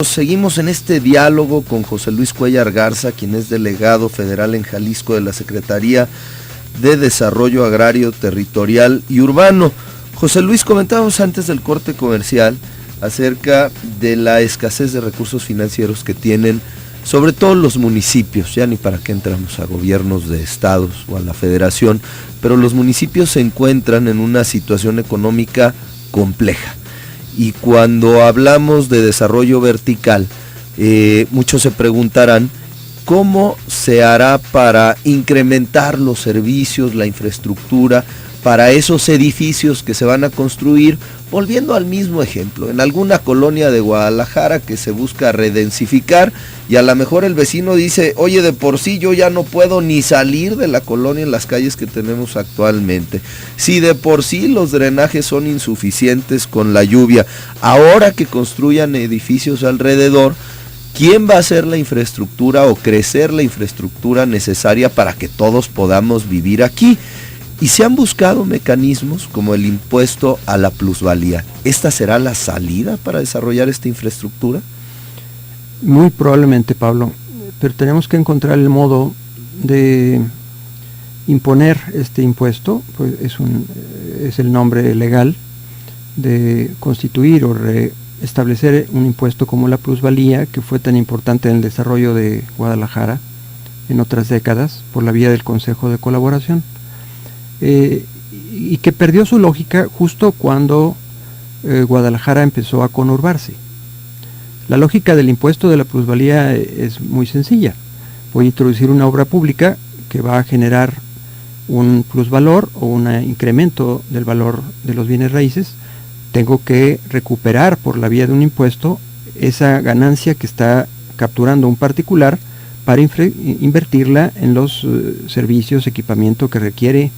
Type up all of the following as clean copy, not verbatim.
Seguimos en este diálogo con José Luis Cuéllar Garza, quien es delegado federal en Jalisco de la Secretaría de Desarrollo Agrario, Territorial y Urbano. José Luis, comentábamos antes del corte comercial acerca de la escasez de recursos financieros que tienen, sobre todo los municipios, ya ni para qué entramos a gobiernos de estados o a la federación, pero los municipios se encuentran en una situación económica compleja. Y cuando hablamos de desarrollo vertical, muchos se preguntarán cómo se hará para incrementar los servicios, la infraestructura, para esos edificios que se van a construir, volviendo al mismo ejemplo, en alguna colonia de Guadalajara que se busca redensificar y a lo mejor el vecino dice, oye, de por sí yo ya no puedo ni salir de la colonia en las calles que tenemos actualmente. Si de por sí los drenajes son insuficientes con la lluvia, ahora que construyan edificios alrededor, ¿quién va a hacer la infraestructura o crecer la infraestructura necesaria para que todos podamos vivir aquí? Y se han buscado mecanismos como el impuesto a la plusvalía. ¿Esta será la salida para desarrollar esta infraestructura? Muy probablemente, Pablo, pero tenemos que encontrar el modo de imponer este impuesto, pues es el nombre legal, de constituir o establecer un impuesto como la plusvalía, que fue tan importante en el desarrollo de Guadalajara en otras décadas por la vía del Consejo de Colaboración. Y que perdió su lógica justo cuando Guadalajara empezó a conurbarse. La lógica del impuesto de la plusvalía es muy sencilla. Voy a introducir una obra pública que va a generar un plusvalor o un incremento del valor de los bienes raíces. Tengo que recuperar por la vía de un impuesto esa ganancia que está capturando un particular para invertirla en los servicios, equipamiento que requiere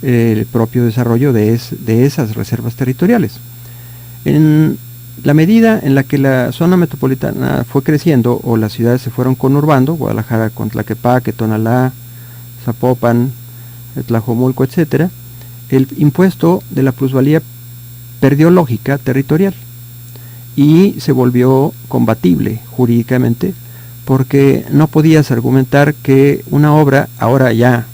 el propio desarrollo de esas reservas territoriales. En la medida en la que la zona metropolitana fue creciendo o las ciudades se fueron conurbando, Guadalajara con Tlaquepaque, Tonalá, Zapopan, Tlajomulco, etcétera, el impuesto de la plusvalía perdió lógica territorial y se volvió combatible jurídicamente, porque no podías argumentar que una obra ahora ya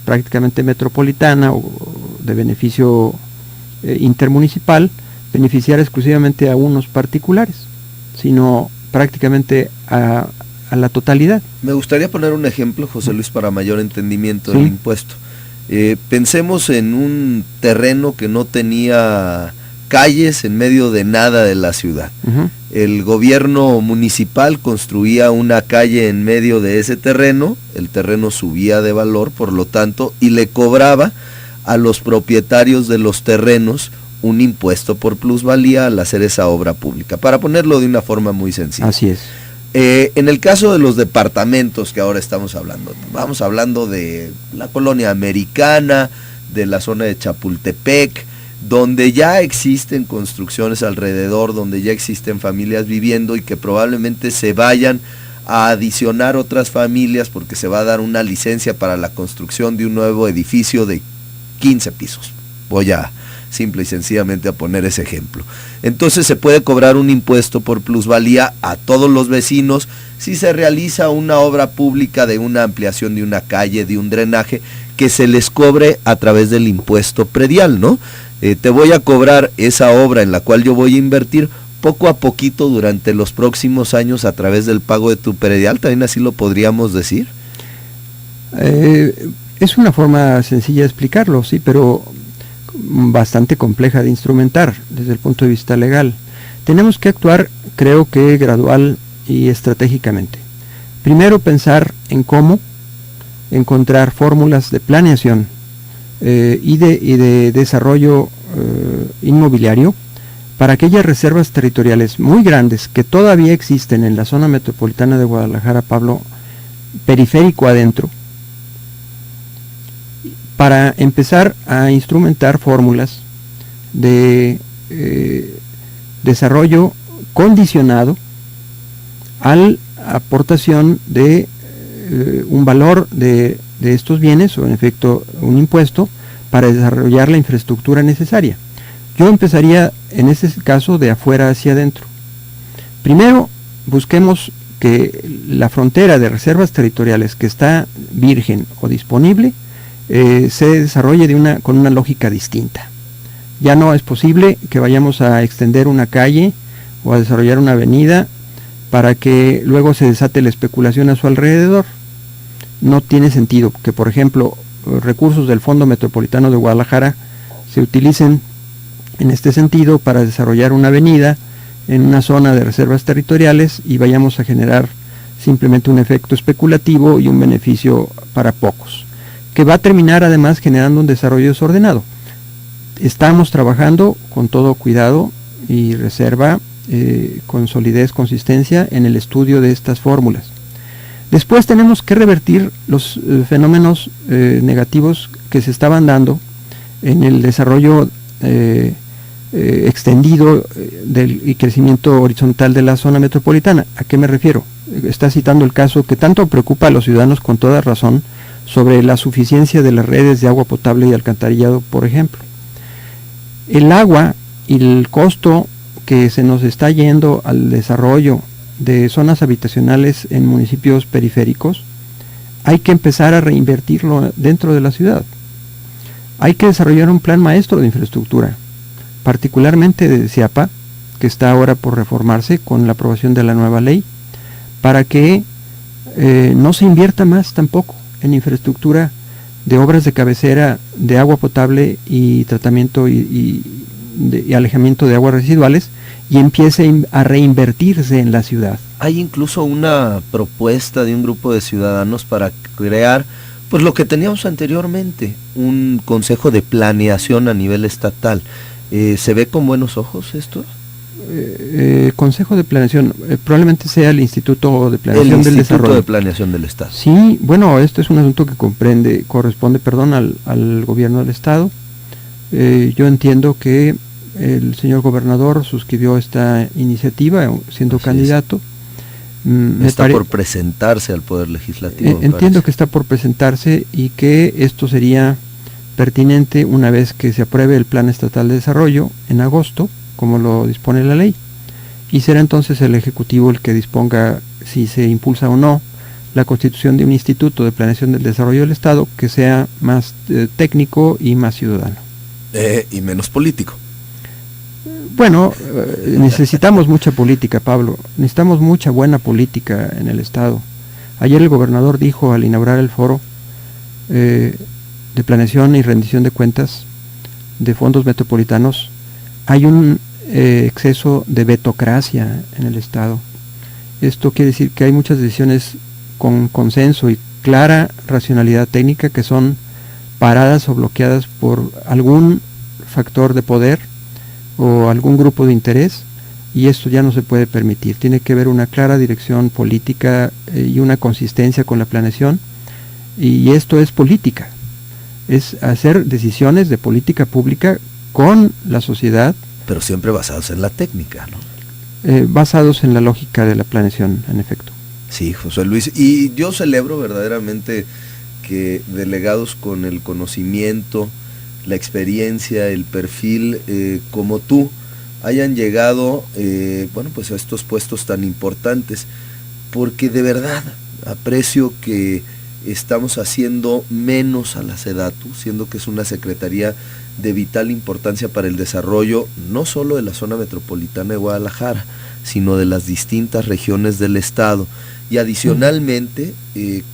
prácticamente metropolitana o de beneficio intermunicipal beneficiar exclusivamente a unos particulares, sino prácticamente a la totalidad. Me gustaría poner un ejemplo, José Luis, para mayor entendimiento del impuesto. Pensemos en un terreno que no tenía calles en medio de nada de la ciudad. El gobierno municipal construía una calle en medio de ese terreno, el terreno subía de valor, por lo tanto, y le cobraba a los propietarios de los terrenos un impuesto por plusvalía al hacer esa obra pública, para ponerlo de una forma muy sencilla. Así es. En el caso de los departamentos que ahora estamos hablando, vamos hablando de la colonia americana, de la zona de Chapultepec, donde ya existen construcciones alrededor, donde ya existen familias viviendo y que probablemente se vayan a adicionar otras familias porque se va a dar una licencia para la construcción de un nuevo edificio de 15 pisos. Voy a simple y sencillamente a poner ese ejemplo. Entonces se puede cobrar un impuesto por plusvalía a todos los vecinos si se realiza una obra pública de una ampliación de una calle, de un drenaje, que se les cobre a través del impuesto predial, ¿no? Te voy a cobrar esa obra en la cual yo voy a invertir poco a poquito durante los próximos años a través del pago de tu predial, también así lo podríamos decir. Es una forma sencilla de explicarlo, sí, pero bastante compleja de instrumentar desde el punto de vista legal. Tenemos que actuar, creo que gradual y estratégicamente. Primero pensar en cómo encontrar fórmulas de planeación y de desarrollo inmobiliario para aquellas reservas territoriales muy grandes que todavía existen en la zona metropolitana de Guadalajara, Pablo, periférico adentro, para empezar a instrumentar fórmulas de desarrollo condicionado a la aportación de un valor de estos bienes, o en efecto un impuesto, para desarrollar la infraestructura necesaria. Yo empezaría en ese caso de afuera hacia adentro. Primero, busquemos que la frontera de reservas territoriales que está virgen o disponible se desarrolle con una lógica distinta. Ya no es posible que vayamos a extender una calle o a desarrollar una avenida para que luego se desate la especulación a su alrededor. No tiene sentido que, por ejemplo, recursos del Fondo Metropolitano de Guadalajara se utilicen en este sentido para desarrollar una avenida en una zona de reservas territoriales y vayamos a generar simplemente un efecto especulativo y un beneficio para pocos, que va a terminar además generando un desarrollo desordenado. Estamos trabajando con todo cuidado y reserva, con solidez, consistencia en el estudio de estas fórmulas. Después tenemos que revertir los fenómenos negativos que se estaban dando en el desarrollo extendido y crecimiento horizontal de la zona metropolitana. ¿A qué me refiero? Está citando el caso que tanto preocupa a los ciudadanos con toda razón sobre la suficiencia de las redes de agua potable y alcantarillado, por ejemplo. El agua y el costo que se nos está yendo al desarrollo de zonas habitacionales en municipios periféricos, hay que empezar a reinvertirlo dentro de la ciudad. Hay que desarrollar un plan maestro de infraestructura, particularmente de CIAPA, que está ahora por reformarse con la aprobación de la nueva ley, para que no se invierta más tampoco en infraestructura de obras de cabecera de agua potable y tratamiento y alejamiento de aguas residuales, y empiece a reinvertirse en la ciudad. Hay incluso una propuesta de un grupo de ciudadanos para crear, pues lo que teníamos anteriormente, un consejo de planeación a nivel estatal. ¿Se ve con buenos ojos esto? Consejo de planeación, probablemente sea el Instituto de Planeación del Desarrollo. El Instituto de Planeación del Estado. Sí, bueno, este es un asunto que corresponde al gobierno del Estado. Yo entiendo que el señor gobernador suscribió esta iniciativa siendo Así candidato. Está por presentarse al Poder Legislativo. Entiendo que está por presentarse y que esto sería pertinente una vez que se apruebe el Plan Estatal de Desarrollo en agosto, como lo dispone la ley, y será entonces el Ejecutivo el que disponga si se impulsa o no la constitución de un Instituto de Planeación del Desarrollo del Estado que sea más técnico y más ciudadano. Y menos político. Bueno, necesitamos mucha política, Pablo, necesitamos mucha buena política en el Estado. Ayer el gobernador dijo al inaugurar el foro de planeación y rendición de cuentas de fondos metropolitanos, hay un exceso de vetocracia en el Estado. Esto quiere decir que hay muchas decisiones con consenso y clara racionalidad técnica que son paradas o bloqueadas por algún factor de poder o algún grupo de interés, y esto ya no se puede permitir. Tiene que haber una clara dirección política y una consistencia con la planeación, y esto es política, es hacer decisiones de política pública con la sociedad. Pero siempre basados en la técnica, ¿no? Basados en la lógica de la planeación, en efecto. Sí, José Luis, y yo celebro verdaderamente que delegados con el conocimiento, la experiencia, el perfil como tú hayan llegado pues a estos puestos tan importantes, porque de verdad aprecio que estamos haciendo menos a la SEDATU, siendo que es una secretaría de vital importancia para el desarrollo no solo de la zona metropolitana de Guadalajara, sino de las distintas regiones del estado, y adicionalmente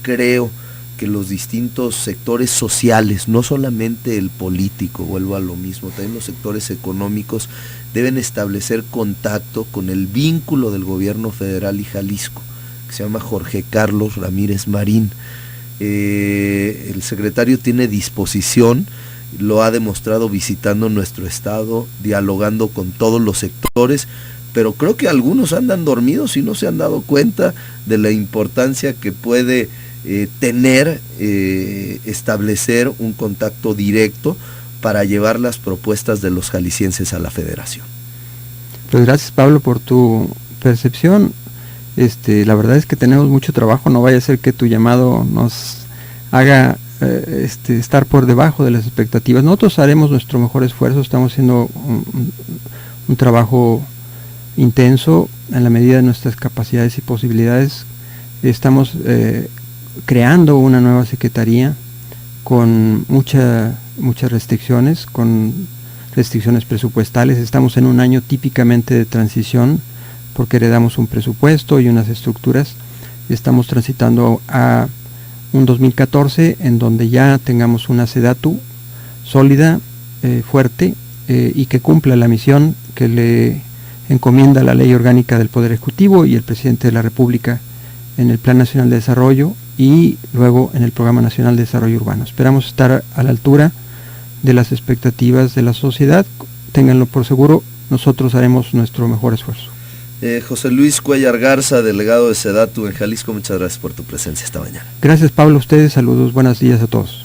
creo que los distintos sectores sociales, no solamente el político, vuelvo a lo mismo, también los sectores económicos deben establecer contacto con el vínculo del gobierno federal y Jalisco, que se llama Jorge Carlos Ramírez Marín. El secretario tiene disposición, lo ha demostrado visitando nuestro estado, dialogando con todos los sectores, pero creo que algunos andan dormidos y no se han dado cuenta de la importancia que puede tener establecer un contacto directo para llevar las propuestas de los jaliscienses a la federación. Pues gracias, Pablo, por tu percepción. La verdad es que tenemos mucho trabajo, no vaya a ser que tu llamado nos haga estar por debajo de las expectativas. Nosotros haremos nuestro mejor esfuerzo, estamos haciendo un trabajo intenso en la medida de nuestras capacidades y posibilidades. Estamos creando una nueva secretaría con muchas restricciones, con restricciones presupuestales. Estamos en un año típicamente de transición porque heredamos un presupuesto y unas estructuras. Estamos transitando a un 2014 en donde ya tengamos una SEDATU sólida, fuerte, y que cumpla la misión que le encomienda la Ley Orgánica del Poder Ejecutivo y el Presidente de la República en el Plan Nacional de Desarrollo y luego en el Programa Nacional de Desarrollo Urbano. Esperamos estar a la altura de las expectativas de la sociedad. Ténganlo por seguro, nosotros haremos nuestro mejor esfuerzo. José Luis Cuéllar Garza, delegado de SEDATU en Jalisco, muchas gracias por tu presencia esta mañana. Gracias, Pablo, a ustedes, saludos, buenos días a todos.